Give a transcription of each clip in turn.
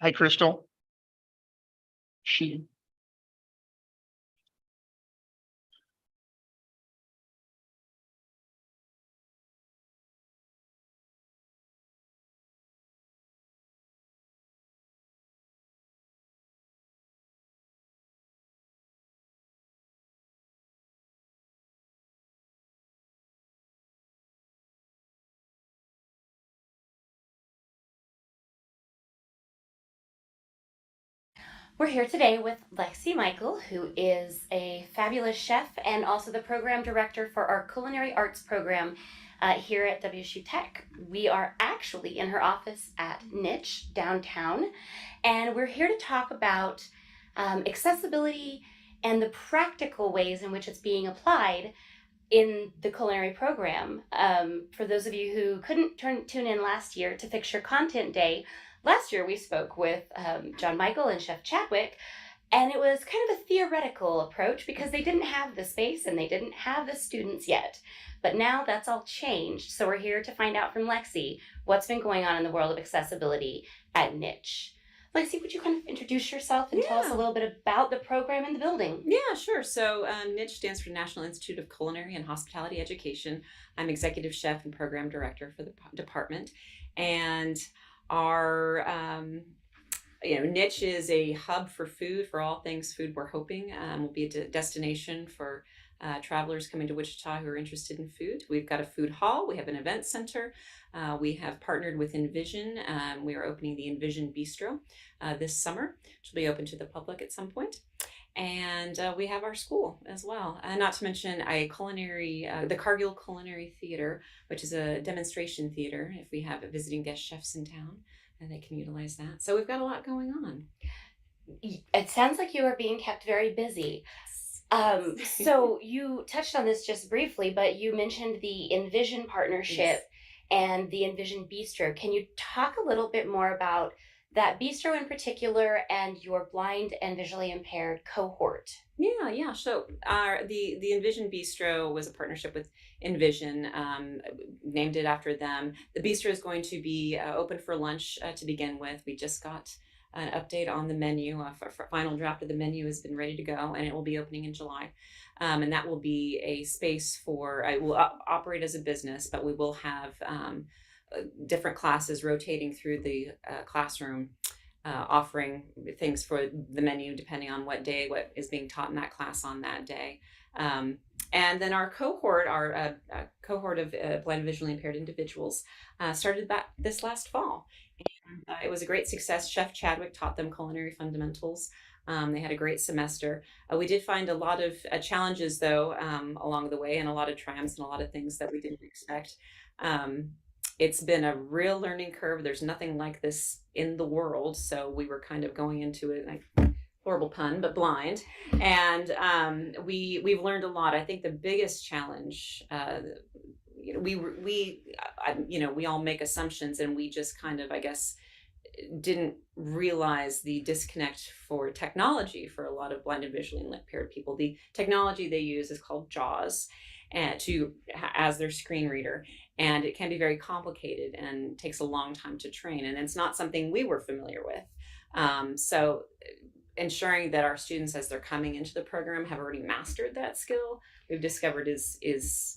Hi, Crystal. She. We're here today with Lexi Michael, who is a fabulous chef and also the program director for our culinary arts program here at WSU Tech. We are actually in her office at Niche downtown, and we're here to talk about accessibility and the practical ways in which it's being applied in the culinary program. For those of you who couldn't tune in last year to Fix Your Content Day, last year we spoke with John Michael and Chef Chadwick, and it was kind of a theoretical approach because they didn't have the space and they didn't have the students yet. But now that's all changed. So we're here to find out from Lexi what's been going on in the world of accessibility at Niche. Lexi, would you kind of introduce yourself and tell us a little bit about the program in the building? Yeah, sure. So NICH stands for National Institute of Culinary and Hospitality Education. I'm executive chef and program director for the department. And our niche is a hub for food, for all things food. We're hoping will be a destination for travelers coming to Wichita who are interested in food. We've got a food hall. We have an event center. We have partnered with Envision. We are opening the Envision Bistro this summer, which will be open to the public at some point. And we have our school as well. Not to mention the Cargill Culinary Theater, which is a demonstration theater. If we have visiting guest chefs in town, they can utilize that. So we've got a lot going on. It sounds like you are being kept very busy. So you touched on this just briefly, but you mentioned the Envision partnership Yes. and the Envision Bistro. Can you talk a little bit more about that bistro in particular and your blind and visually impaired cohort? Yeah. So the Envision Bistro was a partnership with Envision, named it after them. The bistro is going to be open for lunch to begin with. We just got an update on the menu. Final draft of the menu has been ready to go, and it will be opening in July. And that will be a space for, it will operate as a business, but we will have different classes rotating through the classroom, offering things for the menu depending on what is being taught in that class on that day. And then our cohort of blind and visually impaired individuals started this last fall. It was a great success. Chef Chadwick taught them culinary fundamentals. They had a great semester. We did find a lot of challenges, though, along the way, and a lot of triumphs and a lot of things that we didn't expect. It's been a real learning curve. There's nothing like this in the world. So we were kind of going into it, like, horrible pun, but blind. And we've learned a lot. I think the biggest challenge, we all make assumptions, and we just kind of, I guess, didn't realize the disconnect for technology for a lot of blind and visually impaired people. The technology they use is called JAWS, and as their screen reader, and it can be very complicated and takes a long time to train, and it's not something we were familiar with. So ensuring that our students, as they're coming into the program, have already mastered that skill, we've discovered it's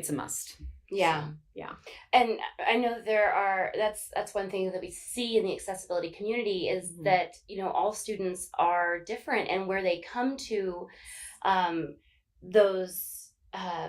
a must. Yeah. So, yeah. And I know that's one thing that we see in the accessibility community is Mhm. that, all students are different, and where they come to those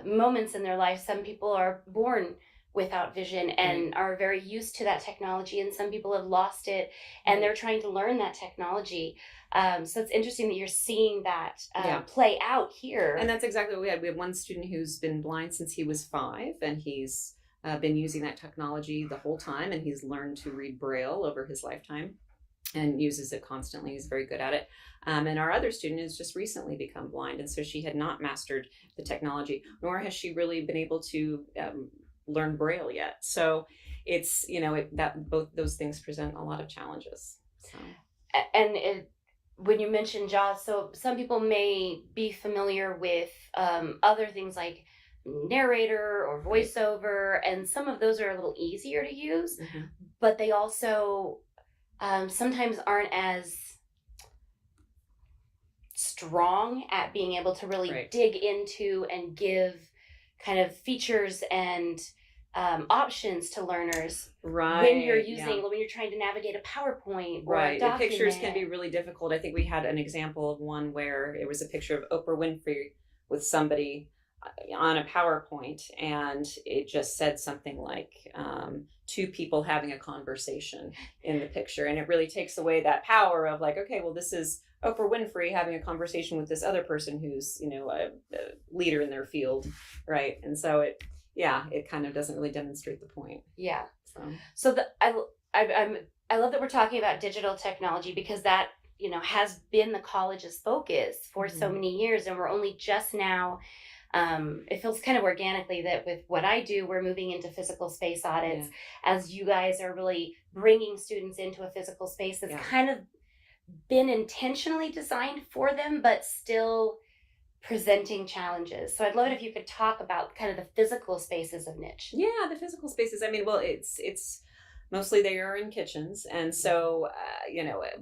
moments in their life, some people are born without vision and are very used to that technology, and some people have lost it and they're trying to learn that technology. So it's interesting that you're seeing that play out here. And that's exactly what we had. We have one student who's been blind since he was 5, and he's been using that technology the whole time, and he's learned to read Braille over his lifetime and uses it constantly. He's very good at it. And our other student has just recently become blind, and so she had not mastered the technology, nor has she really been able to learn Braille yet. So it's, that both those things present a lot of challenges. So. And when you mentioned JAWS, so some people may be familiar with other things like narrator or voiceover, and some of those are a little easier to use, Mhm. but they also sometimes aren't as strong at being able to really Right. dig into and give kind of features and options to learners Right. when you're yeah. using when you're trying to navigate a PowerPoint or a Right. The pictures can document. be really difficult. I think we had an example of one where it was a picture of Oprah Winfrey with somebody on a PowerPoint, and it just said something like two people having a conversation in the picture. And it really takes away that power of like, okay, well, this is Oprah Winfrey having a conversation with this other person who's, a leader in their field. Right. And so it kind of doesn't really demonstrate the point. Yeah. So I love that we're talking about digital technology, because that has been the college's focus for so Mhm. many years, and we're only just now. It feels kind of organically that with what I do, we're moving into physical space audits, as you guys are really bringing students into a physical space that's kind of been intentionally designed for them, but still presenting challenges. So I'd love it if you could talk about kind of the physical spaces of niche. Yeah, the physical spaces. I mean, well, it's mostly they are in kitchens, and so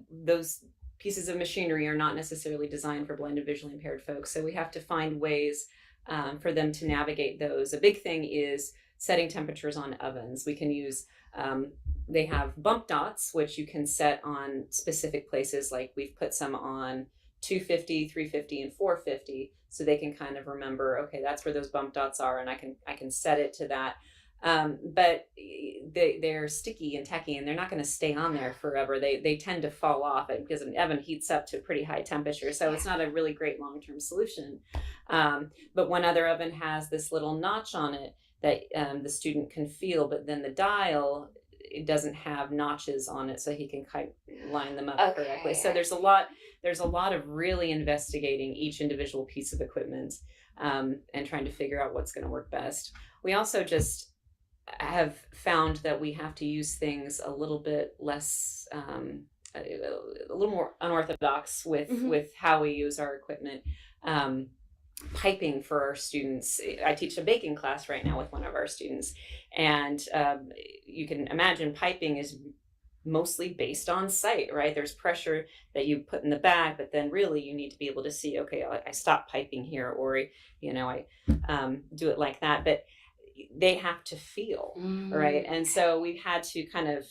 those pieces of machinery are not necessarily designed for blind and visually impaired folks. So we have to find ways for them to navigate those. A big thing is setting temperatures on ovens. We can use. They have bump dots, which you can set on specific places. Like we've put some on 250, 350, and 450, so they can kind of remember, okay, that's where those bump dots are, and I can set it to that. But they're sticky and tacky, and they're not going to stay on there forever. They tend to fall off because an oven heats up to a pretty high temperature, so it's not a really great long-term solution. But one other oven has this little notch on it that the student can feel, but then the dial, it doesn't have notches on it, so he can kind of line them up correctly. So there's a lot of really investigating each individual piece of equipment and trying to figure out what's going to work best. We also just have found that we have to use things a little bit less, a little more unorthodox with how we use our equipment. Piping for our students. I teach a baking class right now with one of our students, and you can imagine piping is mostly based on sight, right? There's pressure that you put in the bag, but then really you need to be able to see, okay, I stop piping here, or I do it like that. But they have to feel, right? And so we had to kind of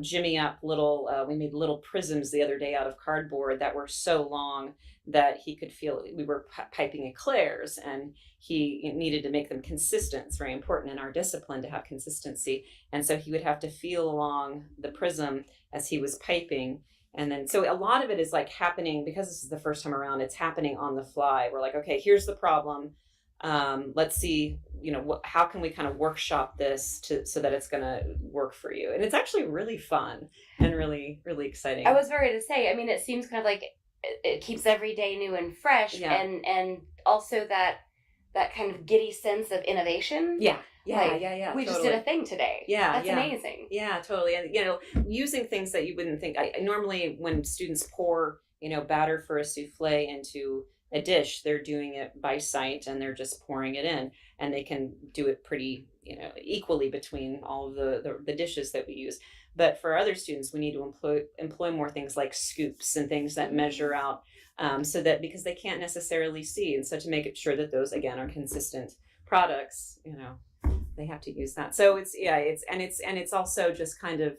jimmy up we made little prisms the other day out of cardboard that were so long that he could feel. We were piping eclairs, and he needed to make them consistent. It's very important in our discipline to have consistency. And so he would have to feel along the prism as he was piping. And then, so a lot of it is like happening, because this is the first time around, it's happening on the fly. We're like, okay, here's the problem. Let's see, how can we kind of workshop this so that it's going to work for you? And it's actually really fun and really, really exciting. I was ready to say, I mean, it seems kind of like it keeps every day new and fresh, and also that kind of giddy sense of innovation. Yeah. We totally. just did a thing today. That's amazing. Yeah, totally. And using things that you wouldn't think. I normally, when students pour batter for a souffle into a dish, they're doing it by sight, and they're just pouring it in, and they can do it pretty equally between all of the dishes that we use. But for other students, we need to employ more things like scoops and things that measure out, so that, because they can't necessarily see, and so to make it sure that those again are consistent products, they have to use that. So it's also just kind of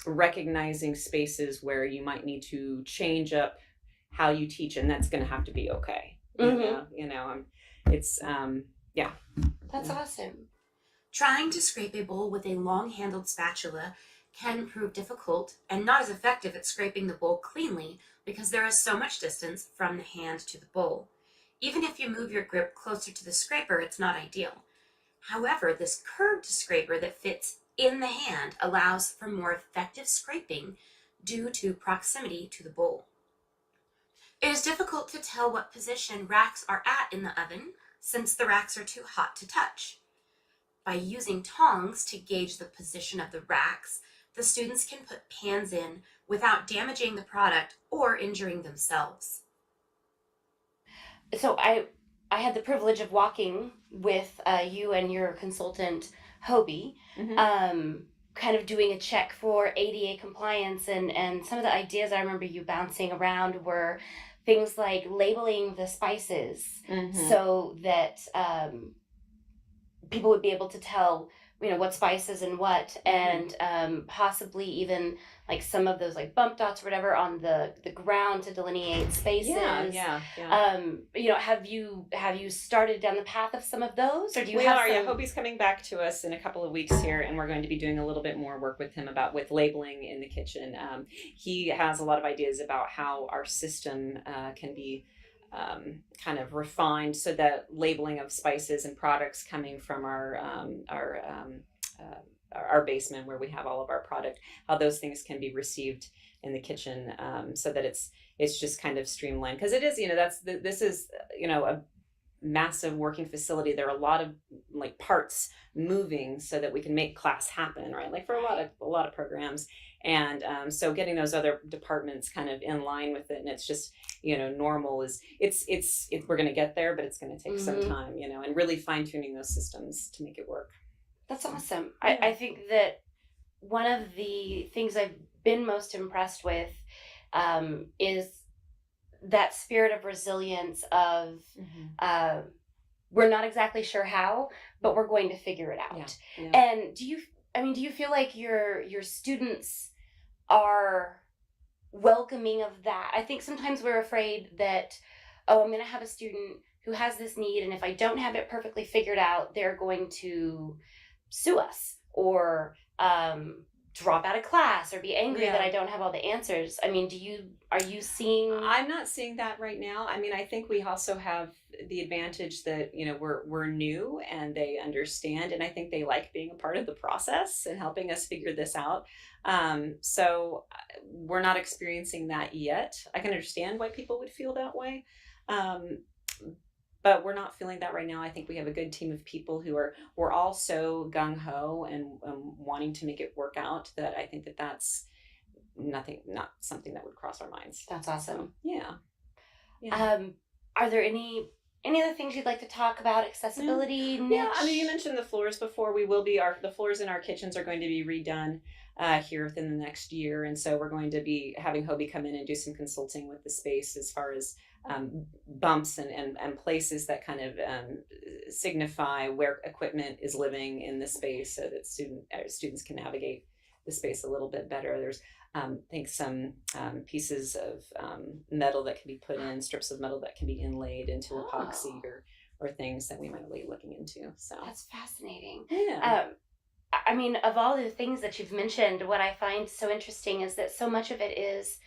recognizing spaces where you might need to change up how you teach, and that's going to have to be okay. It's That's awesome. Trying to scrape a bowl with a long-handled spatula can prove difficult and not as effective at scraping the bowl cleanly, because there is so much distance from the hand to the bowl. Even if you move your grip closer to the scraper, it's not ideal. However, this curved scraper that fits in the hand allows for more effective scraping due to proximity to the bowl. It is difficult to tell what position racks are at in the oven, since the racks are too hot to touch. By using tongs to gauge the position of the racks, the students can put pans in without damaging the product or injuring themselves. So I I had the privilege of walking with you and your consultant, Hoby, kind of doing a check for ADA compliance, and some of the ideas I remember you bouncing around were things like labeling the spices so that people would be able to tell, you know, what spices and what, and possibly even like some of those like bump dots or whatever on the ground to delineate spaces. Yeah. You know, have you started down the path of some of those, or do you We have are, some... yeah. Hoby's coming back to us in a couple of weeks here, and we're going to be doing a little bit more work with him with labeling in the kitchen. He has a lot of ideas about how our system can be kind of refined so that labeling of spices and products coming from our basement where we have all of our product, how those things can be received in the kitchen, so that it's just kind of streamlined, because it is, you know, this is, you know, a massive working facility. There are a lot of like parts moving so that we can make class happen, right? Like for a lot of programs. And so getting those other departments kind of in line with it, and it's just, you know, normal is we're going to get there, but it's going to take some time, you know, and really fine tuning those systems to make it work. That's awesome. Yeah. I think that one of the things I've been most impressed with is that spirit of resilience of we're not exactly sure how, but we're going to figure it out. Yeah. And do you feel like your students are welcoming of that? I think sometimes we're afraid that, oh, I'm going to have a student who has this need, and if I don't have it perfectly figured out, they're going to sue us or drop out of class or be angry that I don't have all the answers. I mean, are you seeing... I'm not seeing that right now. I mean, I think we also have the advantage that, you know, we're new and they understand, and I think they like being a part of the process and helping us figure this out. So we're not experiencing that yet. I can understand why people would feel that way. But we're not feeling that right now. I think we have a good team of people we're all so gung-ho and wanting to make it work out, that I think that's not something that would cross our minds. That's awesome. So, yeah. Are there any other things you'd like to talk about? Accessibility, niche? Yeah, I mean, you mentioned the floors before. The floors in our kitchens are going to be redone here within the next year. And so we're going to be having Hoby come in and do some consulting with the space as far as bumps and places that kind of signify where equipment is living in the space, so that students can navigate the space a little bit better. There's I think some pieces of metal that can be put in, strips of metal that can be inlaid into epoxy or things that we might be looking into. So that's fascinating. Yeah. I mean, of all the things that you've mentioned, what I find so interesting is that so much of it is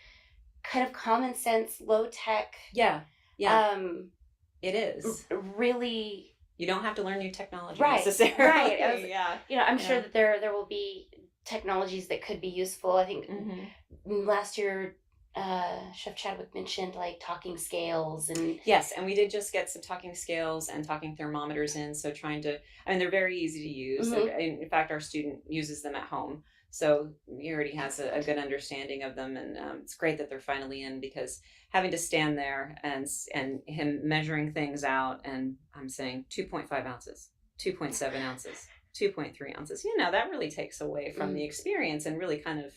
kind of common sense, low tech. Yeah. It is. Really. You don't have to learn new technology right, necessarily. Right. Yeah. You know, I'm sure that there will be technologies that could be useful. I think last year, Chef Chadwick mentioned like talking scales and... Yes, and we did just get some talking scales and talking thermometers in. So they're very easy to use. In fact, our student uses them at home. So he already has a good understanding of them, and it's great that they're finally in, because having to stand there and him measuring things out, and I'm saying 2.5 ounces, 2.7 ounces, 2.3 ounces, you know, that really takes away from the experience and really kind of,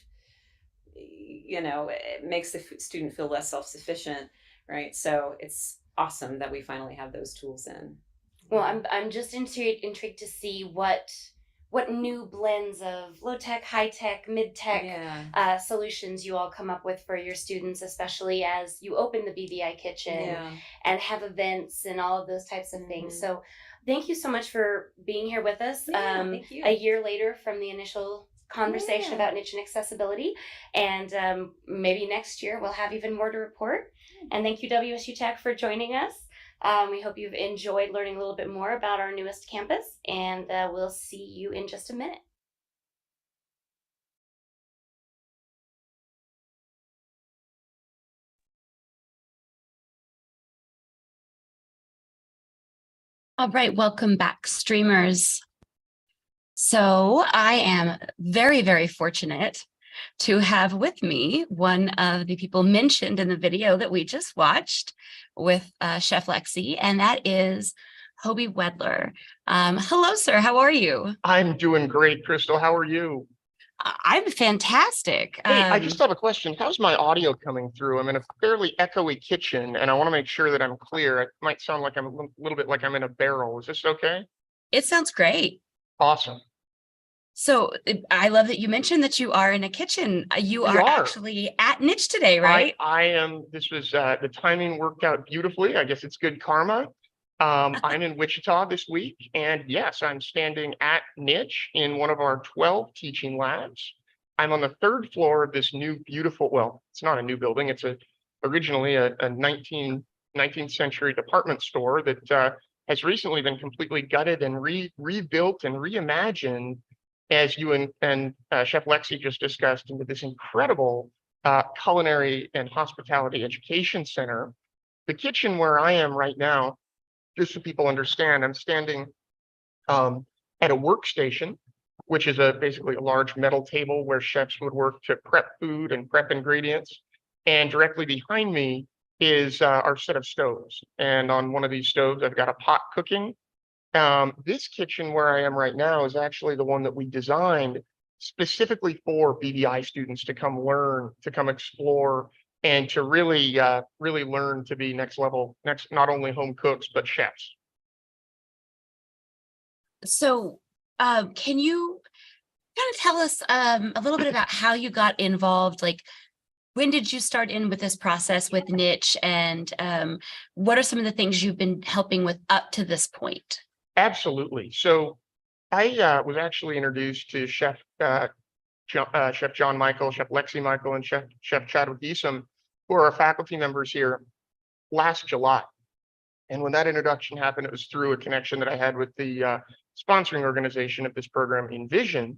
you know, it makes the student feel less self-sufficient, right? So it's awesome that we finally have those tools in. Well, I'm just intrigued to see what new blends of low-tech, high-tech, mid-tech solutions you all come up with for your students, especially as you open the BBI kitchen and have events and all of those types of things. So thank you so much for being here with us. Thank you. A year later from the initial conversation about niche and accessibility, and maybe next year we'll have even more to report. And thank you, WSU Tech, for joining us. We hope you've enjoyed learning a little bit more about our newest campus, and we'll see you in just a minute. All right, welcome back, streamers. So I am very, very fortunate to have with me one of the people mentioned in the video that we just watched with Chef Lexi, and that is Hoby Wedler. Hello, sir. How are you? I'm doing great, Crystal. How are you? I'm fantastic. Hey, I just have a question. How's my audio coming through? I'm in a fairly echoey kitchen, and I want to make sure that I'm clear. It might sound like I'm a little bit like I'm in a barrel. Is this okay? It sounds great. Awesome. So I love that you mentioned that you are in a kitchen. You We are are. actually at Niche today, right? I am. This was the timing worked out beautifully. I guess it's good karma. I'm in Wichita this week, and yes, I'm standing at Niche in one of our 12 teaching labs. I'm on the third floor of this new, beautiful, well, it's not a new building. It's originally a 19th century department store that has recently been completely gutted and rebuilt and reimagined, as you and Chef Lexi just discussed, into this incredible culinary and hospitality education center. The kitchen where I am right now, just so people understand, I'm standing at a workstation, which is basically a large metal table where chefs would work to prep food and prep ingredients. And directly behind me is our set of stoves. And on one of these stoves, I've got a pot cooking. This kitchen where I am right now is actually the one that we designed specifically for BDI students to come learn, to come explore, and to really learn to be next level, not only home cooks, but chefs. So can you kind of tell us a little bit about how you got involved? Like, when did you start in with this process with Niche, and what are some of the things you've been helping with up to this point? Absolutely. So I was actually introduced to Chef John Michael, Chef Lexi Michael, and Chef Chadwick Easom, who are our faculty members here, last July. And when that introduction happened, it was through a connection that I had with the sponsoring organization of this program, Envision.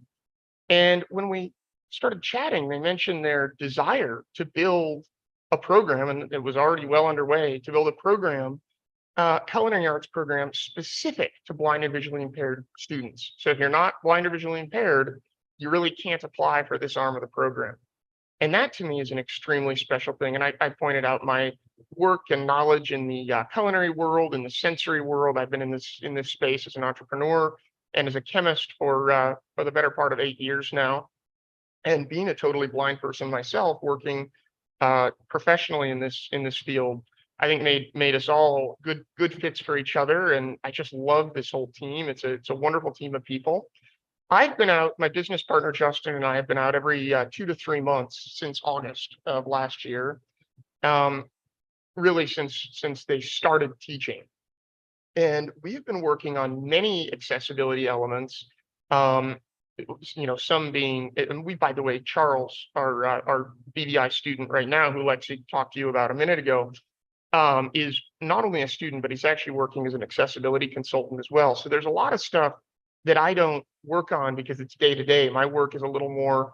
And when we started chatting, they mentioned their desire to build a program, and it was already well underway, to build a program, culinary arts program specific to blind and visually impaired students. So if you're not blind or visually impaired, you really can't apply for this arm of the program. And that to me is an extremely special thing. And I pointed out my work and knowledge in the culinary world, in the sensory world. I've been in this space as an entrepreneur and as a chemist for the better part of 8 years now. And being a totally blind person myself, working professionally in this field, I think made us all good fits for each other. And I just love this whole team. It's a wonderful team of people. I've been out, my business partner, Justin, and I have been out every 2 to 3 months since August of last year, really since they started teaching. And we've been working on many accessibility elements, some being, and we, by the way, Charles, our BDI student right now, who Lexi talked to you about a minute ago, is not only a student, but he's actually working as an accessibility consultant as well. So there's a lot of stuff that I don't work on because it's day to day. My work is a little more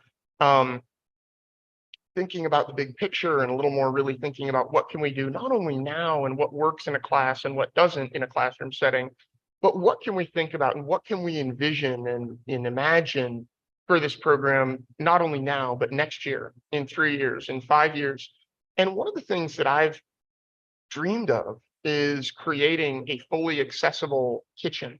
thinking about the big picture, and a little more really thinking about what can we do not only now and what works in a class and what doesn't in a classroom setting, but what can we think about and what can we envision and imagine for this program, not only now, but next year, in 3 years, in 5 years. And one of the things that I've dreamed of is creating a fully accessible kitchen.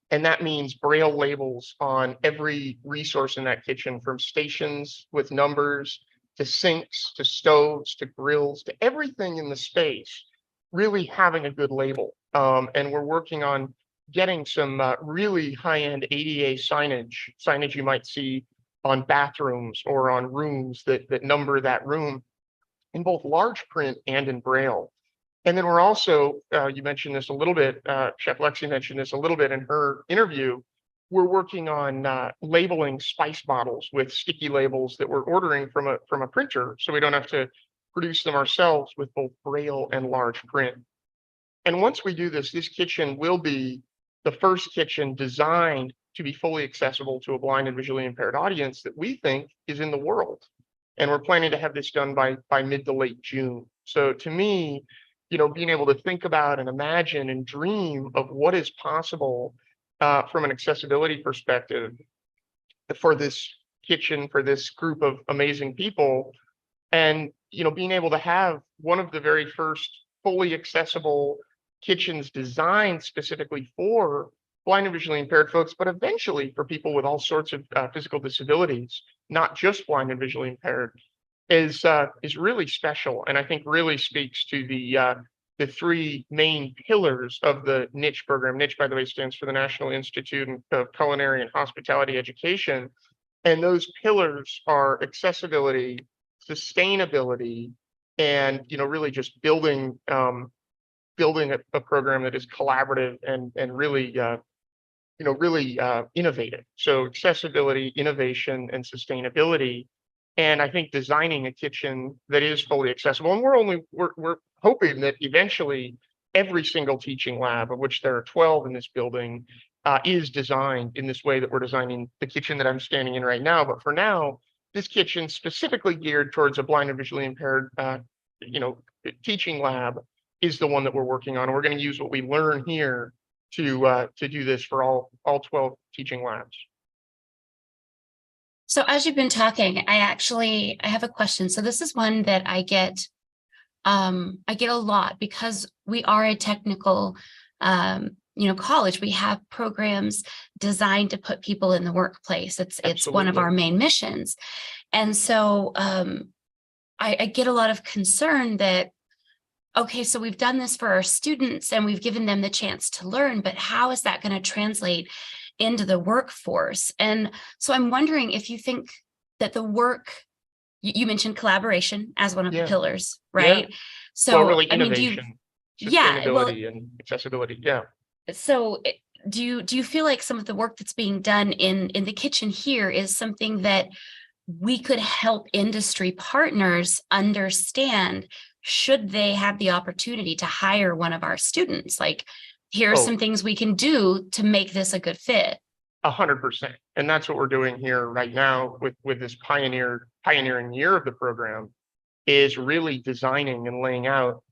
And that means Braille labels on every resource in that kitchen, from stations with numbers to sinks, to stoves, to grills, to everything in the space, really having a good label. And we're working on getting some really high-end ADA signage you might see on bathrooms or on rooms that number that room, in both large print and in Braille. And then we're also, you mentioned this a little bit, Chef Lexi mentioned this a little bit in her interview, we're working on labeling spice bottles with sticky labels that we're ordering from a printer, so we don't have to produce them ourselves with both Braille and large print. And once we do this, this kitchen will be the first kitchen designed to be fully accessible to a blind and visually impaired audience that we think is in the world. And we're planning to have this done by mid to late June. So to me, being able to think about and imagine and dream of what is possible from an accessibility perspective for this kitchen for this group of amazing people. And, being able to have one of the very first fully accessible kitchens designed specifically for blind and visually impaired folks, but eventually for people with all sorts of physical disabilities, not just blind and visually impaired, is really special, and I think really speaks to the three main pillars of the niche program. Niche, by the way, stands for the National Institute of Culinary and Hospitality Education, and those pillars are accessibility, sustainability, and really just building a program that is collaborative and really innovative. So accessibility, innovation, and sustainability. And I think designing a kitchen that is fully accessible, and we're hoping that eventually every single teaching lab, of which there are 12 in this building, is designed in this way that we're designing the kitchen that I'm standing in right now. But for now, this kitchen specifically geared towards a blind and visually impaired, teaching lab is the one that we're working on. And we're going to use what we learn here to do this for all 12 teaching labs. So as you've been talking, I have a question. So this is one that I get a lot because we are a technical, college. We have programs designed to put people in the workplace. It's one of our main missions. And so I get a lot of concern that, okay, so we've done this for our students and we've given them the chance to learn, but how is that going to translate into the workforce? And so I'm wondering if you think that the work, you mentioned collaboration as one of the pillars, right? Yeah. So well, really I mean, innovation, sustainability, and accessibility. Yeah. So do you feel like some of the work that's being done in the kitchen here is something that we could help industry partners understand should they have the opportunity to hire one of our students? Like, here are some things we can do to make this a good fit. 100%. And that's what we're doing here right now with this pioneering year of the program, is really designing and laying out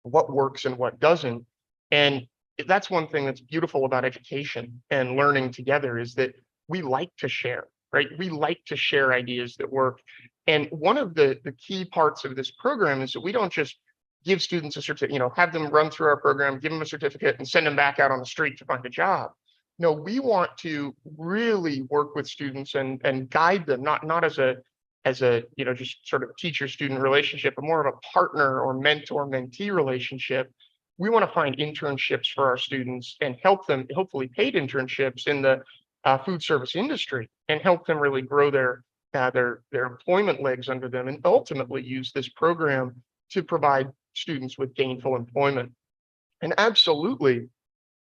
what works and what doesn't. And that's one thing that's beautiful about education and learning together, is that we like to share, right? We like to share ideas that work. And one of the key parts of this program is that we don't just give students a certificate, have them run through our program, give them a certificate and send them back out on the street to find a job. No, we want to really work with students and guide them, not as a just sort of teacher-student relationship, but more of a partner or mentor-mentee relationship. We want to find internships for our students and help them, hopefully paid internships in the food service industry, and help them really grow their employment legs under them, and ultimately use this program to provide students with gainful employment. And absolutely,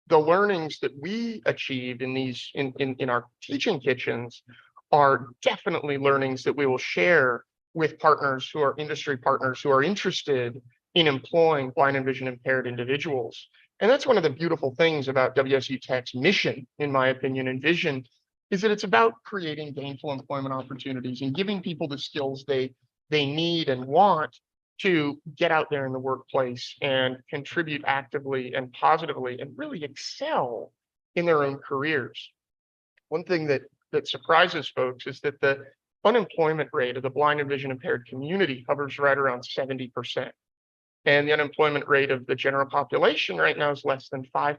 the learnings that we achieve in our teaching kitchens are definitely learnings that we will share with partners who are industry partners who are interested in employing blind and vision impaired individuals. And that's one of the beautiful things about WSU Tech's mission, in my opinion, and vision, is that it's about creating gainful employment opportunities and giving people the skills they need and want to get out there in the workplace and contribute actively and positively and really excel in their own careers. One thing that surprises folks is that the unemployment rate of the blind and vision impaired community hovers right around 70%. And the unemployment rate of the general population right now is less than 5%.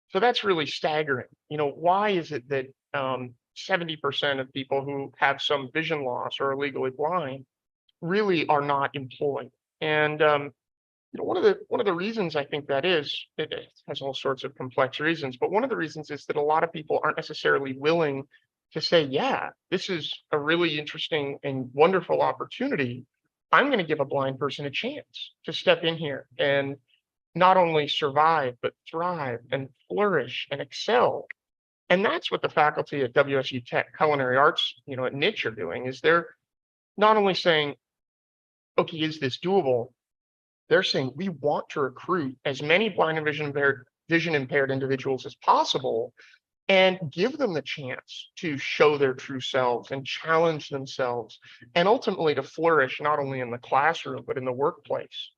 So that's really staggering. Why is it that 70% of people who have some vision loss or are legally blind really are not employed? And one of the reasons I think that is, it has all sorts of complex reasons, but one of the reasons is that a lot of people aren't necessarily willing to say, yeah, this is a really interesting and wonderful opportunity. I'm going to give a blind person a chance to step in here and not only survive, but thrive and flourish and excel. And that's what the faculty at WSU Tech Culinary Arts, at Niche are doing, is they're not only saying, okay, is this doable? They're saying we want to recruit as many blind and vision impaired individuals as possible and give them the chance to show their true selves and challenge themselves, and ultimately to flourish not only in the classroom, but in the workplace.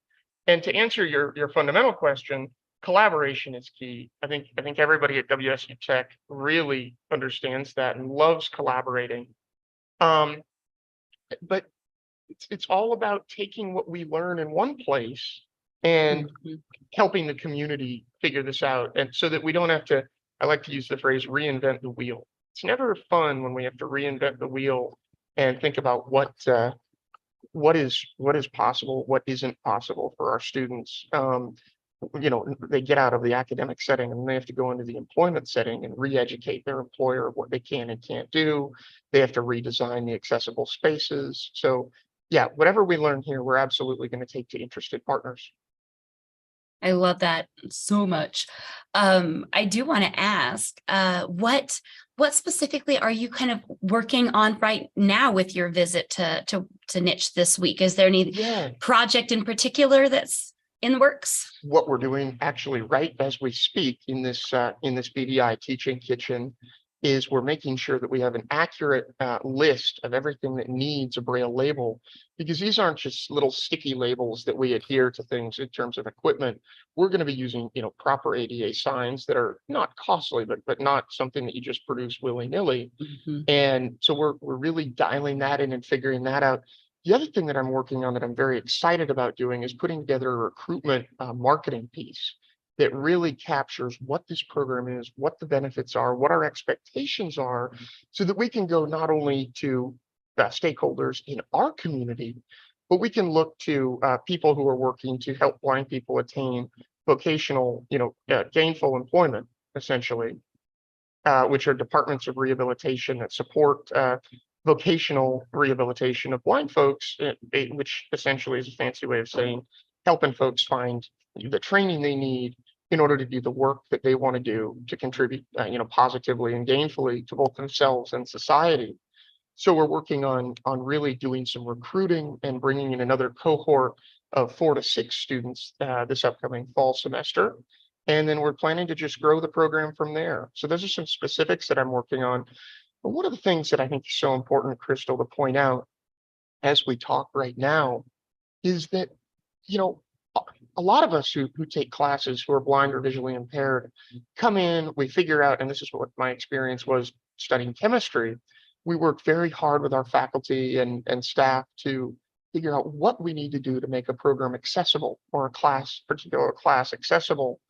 And to answer your fundamental question, collaboration is key. I think everybody at WSU Tech really understands that and loves collaborating. But it's all about taking what we learn in one place and Mhm. helping the community figure this out, and so that we don't have to, I like to use the phrase reinvent the wheel. It's never fun when we have to reinvent the wheel and think about what is possible, what isn't possible for our students. They get out of the academic setting and they have to go into the employment setting and re-educate their employer of what they can and can't do. They have to redesign the accessible spaces. So yeah, whatever we learn here, we're absolutely going to take to interested partners. I love that so much. I do want to ask, what specifically are you kind of working on right now with your visit to Niche this week? Is there any Yeah. project in particular that's in the works? What we're doing actually right as we speak in this BDI teaching kitchen is we're making sure that we have an accurate list of everything that needs a Braille label, because these aren't just little sticky labels that we adhere to things in terms of equipment. We're going to be using, proper ADA signs that are not costly, but not something that you just produce willy-nilly. Mhm. And so we're really dialing that in and figuring that out. The other thing that I'm working on that I'm very excited about doing is putting together a recruitment marketing piece that really captures what this program is, what the benefits are, what our expectations are, so that we can go not only to stakeholders in our community, but we can look to people who are working to help blind people attain vocational, gainful employment, essentially, which are departments of rehabilitation that support vocational rehabilitation of blind folks, which essentially is a fancy way of saying helping folks find the training they need in order to do the work that they want to do to contribute, positively and gainfully to both themselves and society. So we're working on really doing some recruiting and bringing in another cohort of 4 to 6 students this upcoming fall semester. And then we're planning to just grow the program from there. So those are some specifics that I'm working on. But one of the things that I think is so important, Crystal, to point out as we talk right now is that, you know, a a lot of us who take classes who are blind or visually impaired come in, we figure out, and this is what my experience was studying chemistry. We work very hard with our faculty and staff to figure out what we need to do to make a program accessible or a particular class accessible.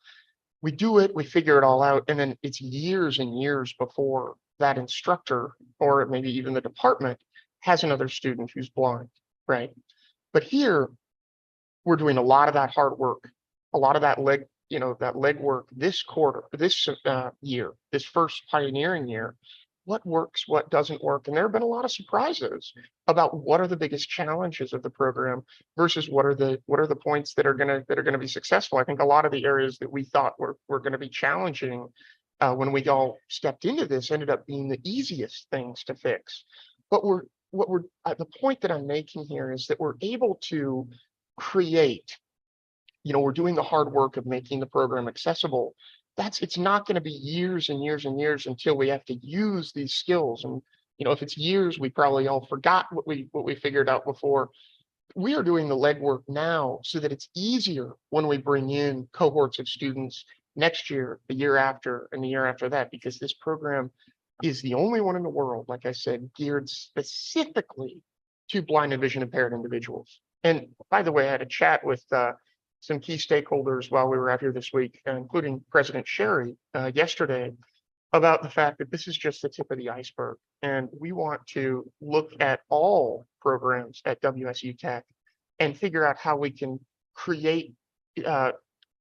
We do it, we figure it all out, and then it's years and years before that instructor or maybe even the department has another student who's blind, right? But here we're doing a lot of that hard work, a lot of that leg work this quarter, this year, this first pioneering year. What works, what doesn't work, and there have been a lot of surprises about what are the biggest challenges of the program versus what are the points that are gonna be successful. I think a lot of the areas that we thought were going to be challenging when we all stepped into this ended up being the easiest things to fix. But the point that I'm making here is that we're able to create, we're doing the hard work of making the program accessible. It's not going to be years and years and years until we have to use these skills. And, if it's years, we probably all forgot what we figured out before. We are doing the legwork now so that it's easier when we bring in cohorts of students next year, the year after, and the year after that, because this program is the only one in the world, like I said, geared specifically to blind and vision impaired individuals. And by the way, I had a chat with some key stakeholders while we were out here this week, including President Sherry yesterday, about the fact that this is just the tip of the iceberg. And we want to look at all programs at WSU Tech and figure out how we can create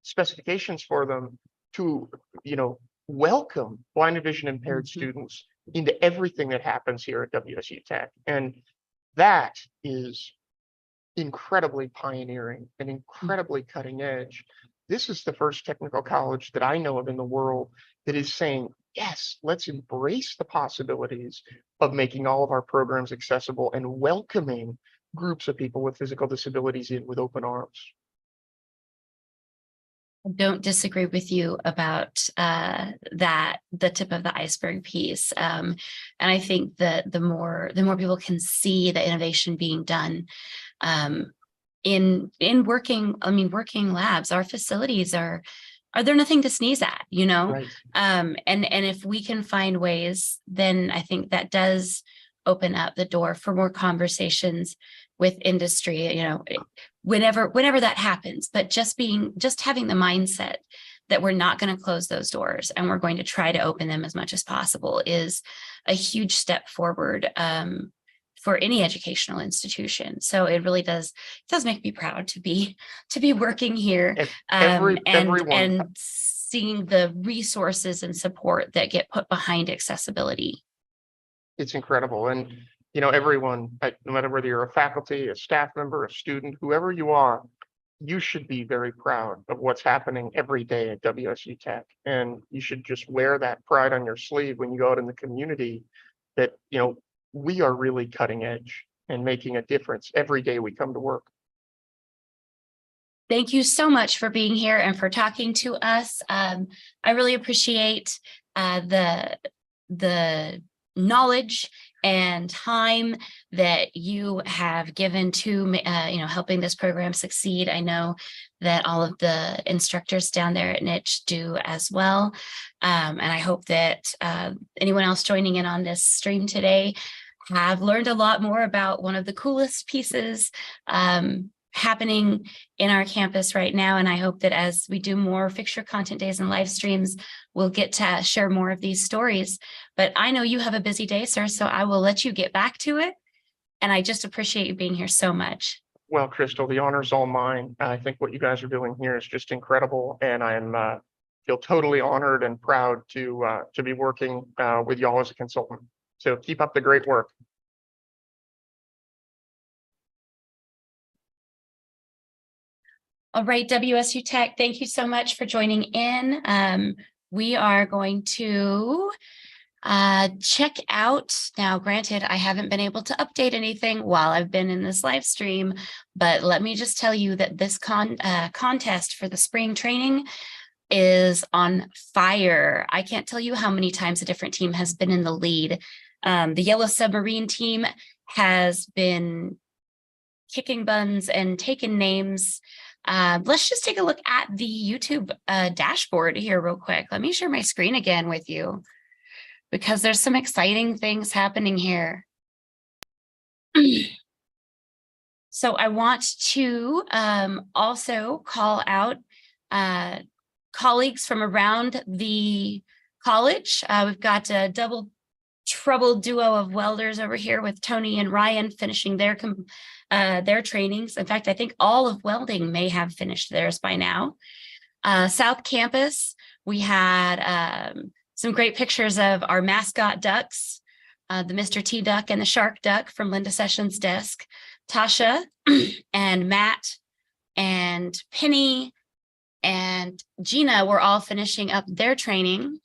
specifications for them to, welcome blind and vision impaired students into everything that happens here at WSU Tech. And that is incredibly pioneering and incredibly cutting edge. This is the first technical college that I know of in the world that is saying, yes, let's embrace the possibilities of making all of our programs accessible and welcoming groups of people with physical disabilities in with open arms. I don't disagree with you about the tip of the iceberg piece. And I think that the more people can see the innovation being done in working labs, our facilities are there nothing to sneeze at, Right. and if we can find ways, then I think that does open up the door for more conversations with industry, whenever that happens. But just having the mindset that we're not going to close those doors and we're going to try to open them as much as possible is a huge step forward for any educational institution. So it really does make me proud to be working here Everyone. and seeing the resources and support that get put behind accessibility. It's incredible. And, everyone, no matter whether you're a faculty, a staff member, a student, whoever you are, you should be very proud of what's happening every day at WSU Tech. And you should just wear that pride on your sleeve when you go out in the community that, we are really cutting edge and making a difference every day we come to work. Thank you so much for being here and for talking to us. I really appreciate the knowledge and time that you have given to helping this program succeed. I know that all of the instructors down there at Niche do as well. And I hope that anyone else joining in on this stream today have learned a lot more about one of the coolest pieces happening in our campus right now. And I hope that as we do more fixture content days and live streams, we'll get to share more of these stories. But I know you have a busy day, sir, so I will let you get back to it. And I just appreciate you being here so much. Well, Crystal, the honor's all mine. I think what you guys are doing here is just incredible. And I'm feel totally honored and proud to be working with y'all as a consultant. So keep up the great work. All right, WSU Tech, thank you so much for joining in. We are going to check out. Now, granted, I haven't been able to update anything while I've been in this live stream, but let me just tell you that this contest for the spring training is on fire. I can't tell you how many times a different team has been in the lead. The Yellow Submarine team has been kicking buns and taking names. Let's just take a look at the YouTube dashboard here real quick. Let me share my screen again with you because there's some exciting things happening here. So I want to also call out colleagues from around the college. We've got a double trouble duo of welders over here with Tony and Ryan finishing their trainings. In fact, I think all of welding may have finished theirs by now. South Campus, we had some great pictures of our mascot ducks, the Mr. T Duck and the Shark Duck from Linda Sessions' desk. Tasha and Matt and Penny and Gina were all finishing up their training.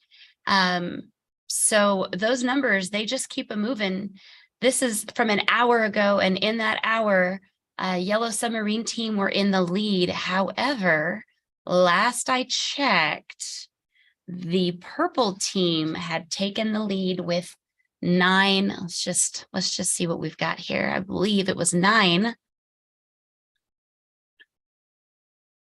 So those numbers, they just keep a moving. This is from an hour ago, and in that hour, Yellow Submarine team were in the lead. However, last I checked, the purple team had taken the lead with 9. Let's just see what we've got here. I believe it was 9.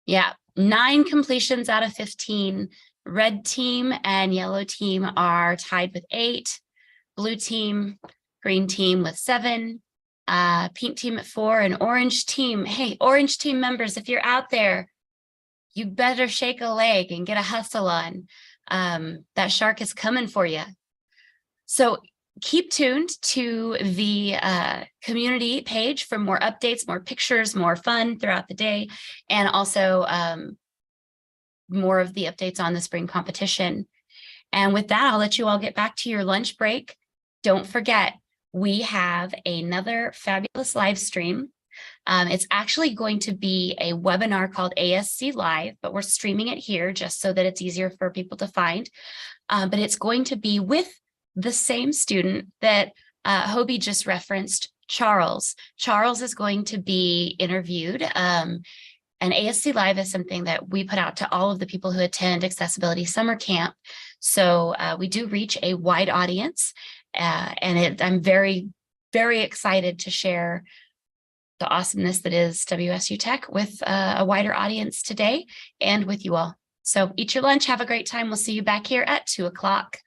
Yeah, 9 completions out of 15. Red team and yellow team are tied with 8. Blue team, green team with 7. Pink team at 4, and orange team. Hey, orange team members, if you're out there, you better shake a leg and get a hustle on. That shark is coming for you. So keep tuned to the community page for more updates, more pictures, more fun throughout the day, and also more of the updates on the spring competition. And with that, I'll let you all get back to your lunch break. Don't forget, we have another fabulous live stream. It's actually going to be a webinar called ASC Live, but we're streaming it here just so that it's easier for people to find. But it's going to be with the same student that Hoby just referenced, Charles. Charles is going to be interviewed. And ASC Live is something that we put out to all of the people who attend Accessibility Summer Camp. So we do reach a wide audience. I'm very, very excited to share the awesomeness that is WSU Tech with a wider audience today and with you all. So eat your lunch, have a great time. We'll see you back here at 2 o'clock.